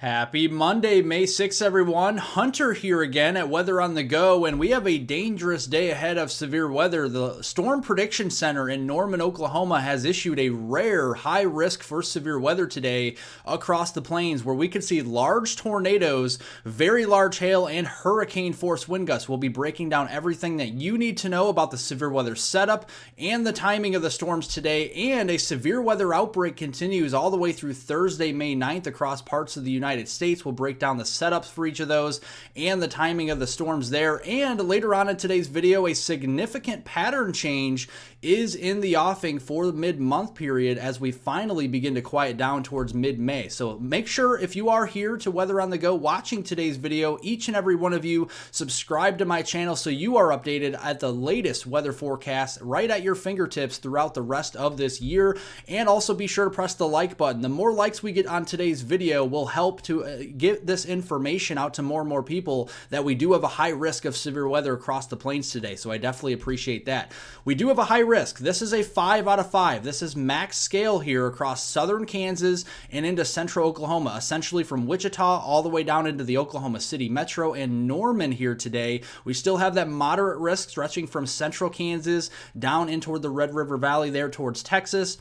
Happy Monday, May 6th, everyone. Hunter here again at Weather on the Go, and we have a dangerous day ahead of severe weather. The Storm Prediction Center in Norman, Oklahoma has issued a rare high risk for severe weather today across the plains, where we could see large tornadoes, very large hail, and hurricane force wind gusts. We'll be breaking down everything that you need to know about the severe weather setup and the timing of the storms today, and a severe weather outbreak continues all the way through Thursday, May 9th across parts of the United States. We'll break down the setups for each of those and the timing of the storms there. And later on in today's video, a significant pattern change is in the offing for the mid-month period as we finally begin to quiet down towards mid-May. So make sure, if you are here to Weather on the Go watching today's video, each and every one of you subscribe to my channel so you are updated at the latest weather forecast right at your fingertips throughout the rest of this year. And also be sure to press the like button. The more likes we get on today's video will help to get this information out to more and more people that we do have a high risk of severe weather across the plains today. So I definitely appreciate that. We do have a high risk. This is a 5 out of 5. This is max scale here across southern Kansas and into central Oklahoma, essentially from Wichita all the way down into the Oklahoma City metro and Norman here today. We still have that moderate risk stretching from central Kansas down in toward the Red River Valley there towards Texas.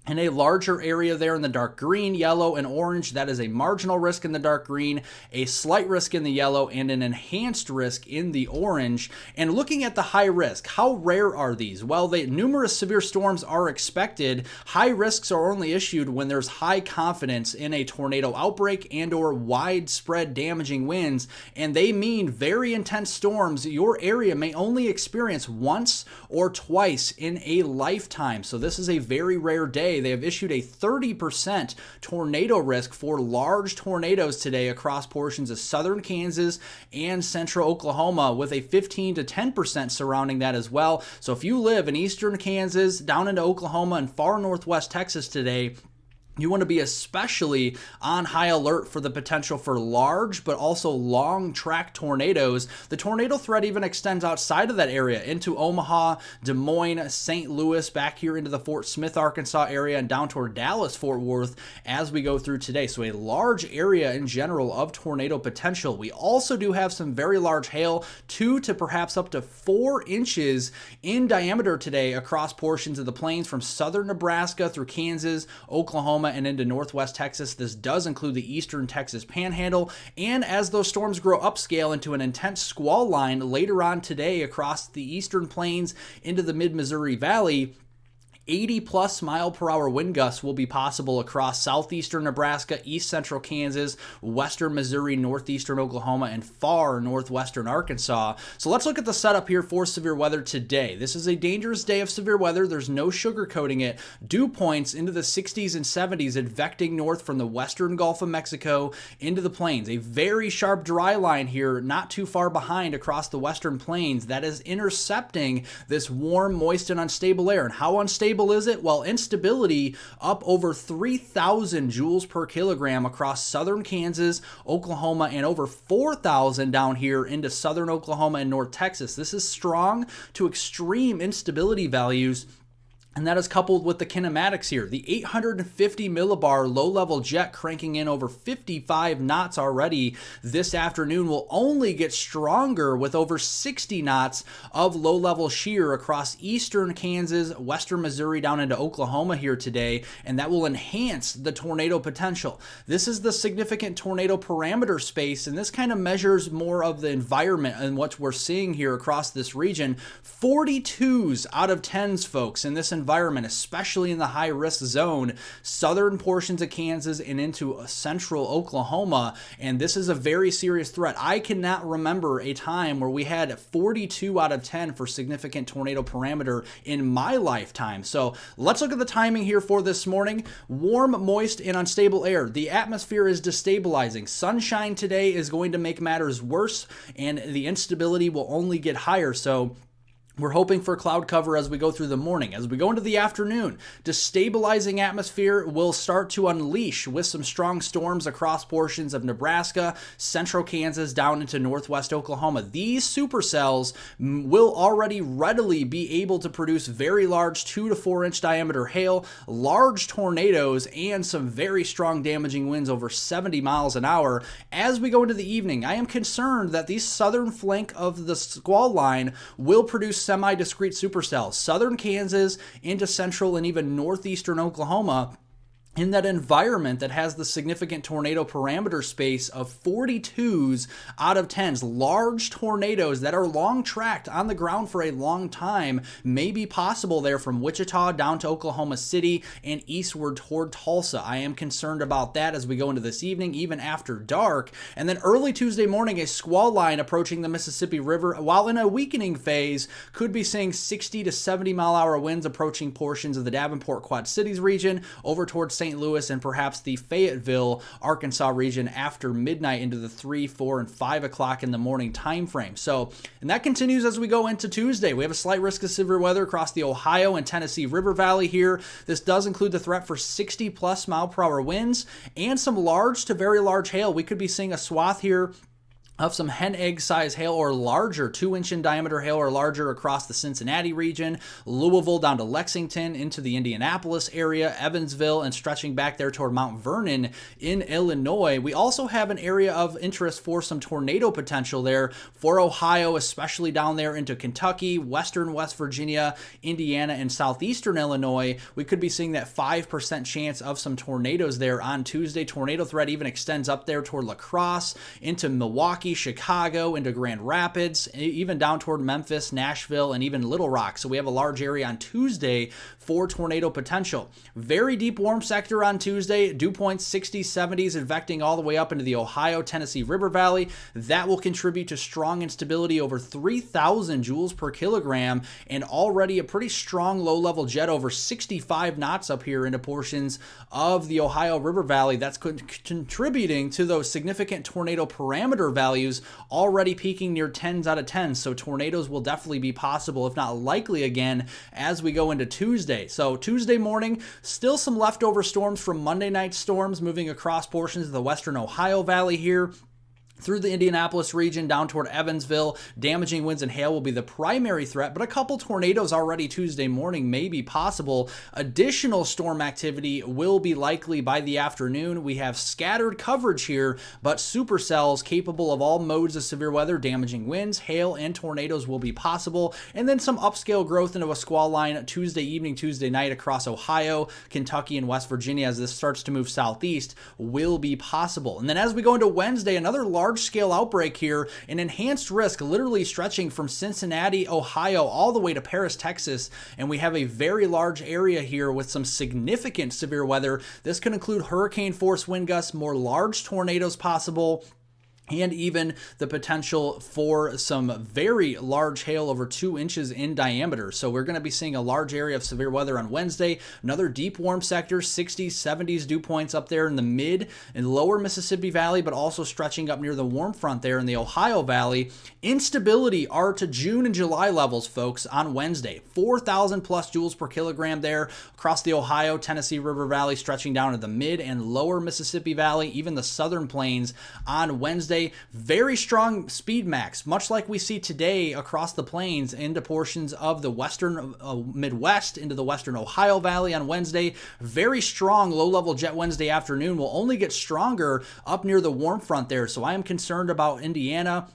In a larger area there in the dark green, yellow, and orange, that is a marginal risk in the dark green, a slight risk in the yellow, and an enhanced risk in the orange. And looking at the high risk, how rare are these? Well, numerous severe storms are expected. High risks are only issued when there's high confidence in a tornado outbreak and or widespread damaging winds, and they mean very intense storms your area may only experience once or twice in a lifetime. So this is a very rare day. They have issued a 30% tornado risk for large tornadoes today across portions of southern Kansas and central Oklahoma, with a 15 to 10% surrounding that as well. So if you live in eastern Kansas, down into Oklahoma, and far northwest Texas today, you want to be especially on high alert for the potential for large but also long track tornadoes. The tornado threat even extends outside of that area into Omaha, Des Moines, St. Louis, back here into the Fort Smith, Arkansas area, and down toward Dallas, Fort Worth as we go through today. So a large area in general of tornado potential. We also do have some very large hail, 2 to perhaps up to 4 inches in diameter today across portions of the plains from southern Nebraska through Kansas, Oklahoma, and into northwest Texas. This does include the eastern Texas panhandle. And as those storms grow upscale into an intense squall line later on today across the eastern plains into the mid-Missouri Valley, 80+ mile per hour wind gusts will be possible across southeastern Nebraska, east central Kansas, western Missouri, northeastern Oklahoma, and far northwestern Arkansas. So let's look at the setup here for severe weather today. This is a dangerous day of severe weather. There's no sugarcoating it. Dew points into the 60s and 70s, advecting north from the western Gulf of Mexico into the plains. A very sharp dry line here, not too far behind across the western plains, that is intercepting this warm, moist, and unstable air. And how unstable is it? Well, instability up over 3,000 joules per kilogram across southern Kansas, Oklahoma, and over 4,000 down here into southern Oklahoma and North Texas. This is strong to extreme instability values. And that is coupled with the kinematics here. The 850 millibar low-level jet cranking in over 55 knots already this afternoon will only get stronger with over 60 knots of low-level shear across eastern Kansas, western Missouri, down into Oklahoma here today, and that will enhance the tornado potential. This is the significant tornado parameter space, and this kind of measures more of the environment and what we're seeing here across this region. 42s out of 10s, folks, in this environment, especially in the high risk zone, southern portions of Kansas and into central Oklahoma. And this is a very serious threat. I cannot remember a time where we had 42 out of 10 for significant tornado parameter in my lifetime. So let's look at the timing here for this morning. Warm, moist, and unstable air. The atmosphere is destabilizing. Sunshine today is going to make matters worse, and the instability will only get higher. So We're hoping for cloud cover as we go through the morning. As we go into the afternoon, destabilizing atmosphere will start to unleash with some strong storms across portions of Nebraska, central Kansas, down into northwest Oklahoma. These supercells will already readily be able to produce very large 2 to 4 inch diameter hail, large tornadoes, and some very strong damaging winds over 70 miles an hour. As we go into the evening, I am concerned that the southern flank of the squall line will produce semi-discrete supercells, southern Kansas into central and even northeastern Oklahoma, in that environment that has the significant tornado parameter space of 42s out of 10s. Large tornadoes that are long tracked on the ground for a long time may be possible there from Wichita down to Oklahoma City and eastward toward Tulsa. I am concerned about that as we go into this evening, even after dark. And then early Tuesday morning, a squall line approaching the Mississippi River, while in a weakening phase, could be seeing 60 to 70 mile an hour winds approaching portions of the Davenport Quad Cities region over towards St. Louis and perhaps the Fayetteville, Arkansas region after midnight into the 3, 4, and 5 o'clock in the morning time frame. So, and that continues as we go into Tuesday. We have a slight risk of severe weather across the Ohio and Tennessee River Valley here. This does include the threat for 60 plus mile per hour winds and some large to very large hail. We could be seeing a swath here of some hen egg size hail or larger, 2-inch in diameter hail or larger across the Cincinnati region, Louisville down to Lexington, into the Indianapolis area, Evansville, and stretching back there toward Mount Vernon in Illinois. We also have an area of interest for some tornado potential there for Ohio, especially down there into Kentucky, western West Virginia, Indiana, and southeastern Illinois. We could be seeing that 5% chance of some tornadoes there on Tuesday. Tornado threat even extends up there toward La Crosse, into Milwaukee, Chicago, into Grand Rapids, even down toward Memphis, Nashville, and even Little Rock. So we have a large area on Tuesday for tornado potential. Very deep warm sector on Tuesday, dew points 60s, 70s, advecting all the way up into the Ohio, Tennessee River Valley. That will contribute to strong instability over 3,000 joules per kilogram, and already a pretty strong low-level jet over 65 knots up here into portions of the Ohio River Valley. That's contributing to those significant tornado parameter values already peaking near 10s out of 10. So tornadoes will definitely be possible, if not likely again, as we go into Tuesday. So Tuesday morning, still some leftover storms from Monday night storms moving across portions of the western Ohio Valley here through the Indianapolis region down toward Evansville. Damaging winds and hail will be the primary threat, but a couple tornadoes already Tuesday morning may be possible. Additional storm activity will be likely by the afternoon. We have scattered coverage here, but supercells capable of all modes of severe weather, damaging winds, hail, and tornadoes will be possible. And then some upscale growth into a squall line Tuesday evening, Tuesday night across Ohio, Kentucky, and West Virginia as this starts to move southeast will be possible. And then as we go into Wednesday, another large-scale outbreak here, an enhanced risk literally stretching from Cincinnati, Ohio, all the way to Paris, Texas, and we have a very large area here with some significant severe weather. This could include hurricane-force wind gusts, more large tornadoes possible, and even the potential for some very large hail over 2 inches in diameter. So we're going to be seeing a large area of severe weather on Wednesday. Another deep warm sector, 60s, 70s dew points up there in the mid and lower Mississippi Valley, but also stretching up near the warm front there in the Ohio Valley. Instability are to June and July levels, folks, on Wednesday. 4,000 plus joules per kilogram there across the Ohio, Tennessee River Valley, stretching down to the mid and lower Mississippi Valley, even the southern plains on Wednesday. Very strong speed max, much like we see today across the plains into portions of the western Midwest, into the western Ohio Valley on Wednesday. Very strong low-level jet Wednesday afternoon will only get stronger up near the warm front there. So I am concerned about Indiana,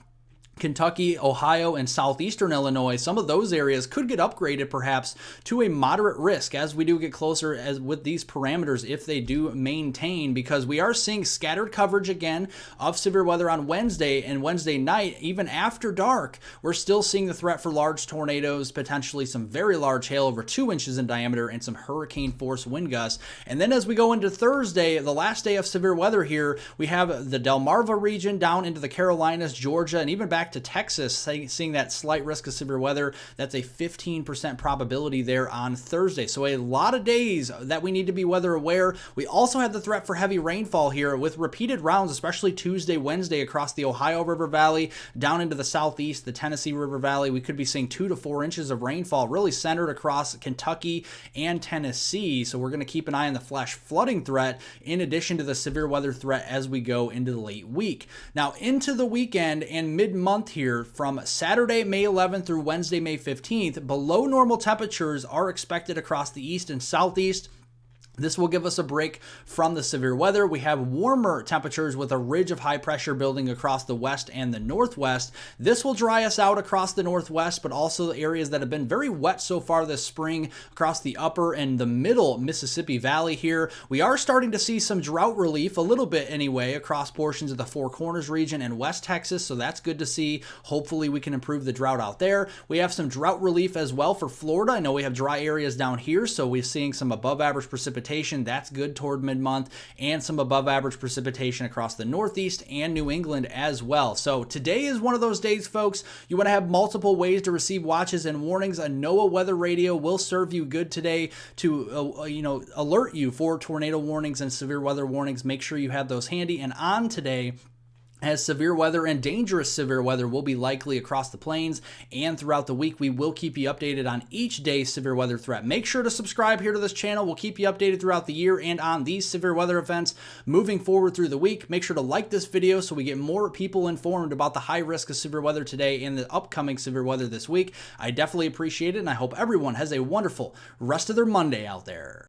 Kentucky, Ohio, and southeastern Illinois. Some of those areas could get upgraded perhaps to a moderate risk as we do get closer as with these parameters if they do maintain, because we are seeing scattered coverage again of severe weather on Wednesday and Wednesday night. Even after dark, we're still seeing the threat for large tornadoes, potentially some very large hail over 2 inches in diameter, and some hurricane force wind gusts. And then as we go into Thursday, the last day of severe weather here, we have the Delmarva region down into the Carolinas, Georgia, and even back back to Texas, seeing that slight risk of severe weather. That's a 15% probability there on Thursday. So a lot of days that we need to be weather aware. We also have the threat for heavy rainfall here with repeated rounds, especially Tuesday, Wednesday across the Ohio River Valley, down into the southeast, the Tennessee River Valley. We could be seeing 2 to 4 inches of rainfall really centered across Kentucky and Tennessee. So we're going to keep an eye on the flash flooding threat in addition to the severe weather threat as we go into the late week. Now into the weekend and mid-month here from Saturday, May 11th through Wednesday, May 15th, below normal temperatures are expected across the east and southeast. This will give us a break from the severe weather. We have warmer temperatures with a ridge of high pressure building across the west and the northwest. This will dry us out across the northwest, but also the areas that have been very wet so far this spring across the upper and the middle Mississippi Valley here. We are starting to see some drought relief, a little bit anyway, across portions of the Four Corners region and West Texas, so that's good to see. Hopefully we can improve the drought out there. We have some drought relief as well for Florida. I know we have dry areas down here, so we're seeing some above average precipitation. That's good toward mid-month, and some above average precipitation across the Northeast and New England as well. So today is one of those days, folks. You want to have multiple ways to receive watches and warnings. A NOAA weather radio will serve you good today to alert you for tornado warnings and severe weather warnings. Make sure you have those handy. And on today, as severe weather and dangerous severe weather will be likely across the plains and throughout the week. We will keep you updated on each day's severe weather threat. Make sure to subscribe here to this channel. We'll keep you updated throughout the year and on these severe weather events moving forward through the week. Make sure to like this video so we get more people informed about the high risk of severe weather today and the upcoming severe weather this week. I definitely appreciate it, and I hope everyone has a wonderful rest of their Monday out there.